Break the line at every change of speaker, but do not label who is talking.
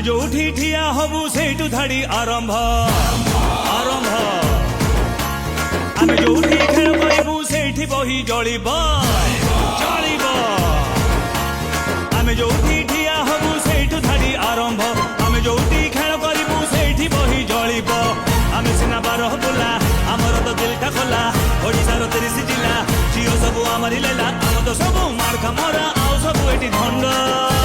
जोठी ठिया हबु सेठु धाड़ी आरंभ आरंभ आमे जोठी खेल करिबु सेठी बही जलिब जलिब आमे जोठी ठिया हबु सेठु धाड़ी आरंभ आमे जोठी खेल करिबु सेठी बही जलिब आमे सिना बारह बुला आमर तो दिलटा खोला ओडिसार 30 जिला झियो सबु आमरी लेला आम तो सबु मार खामरा आउ सबु एटी धंड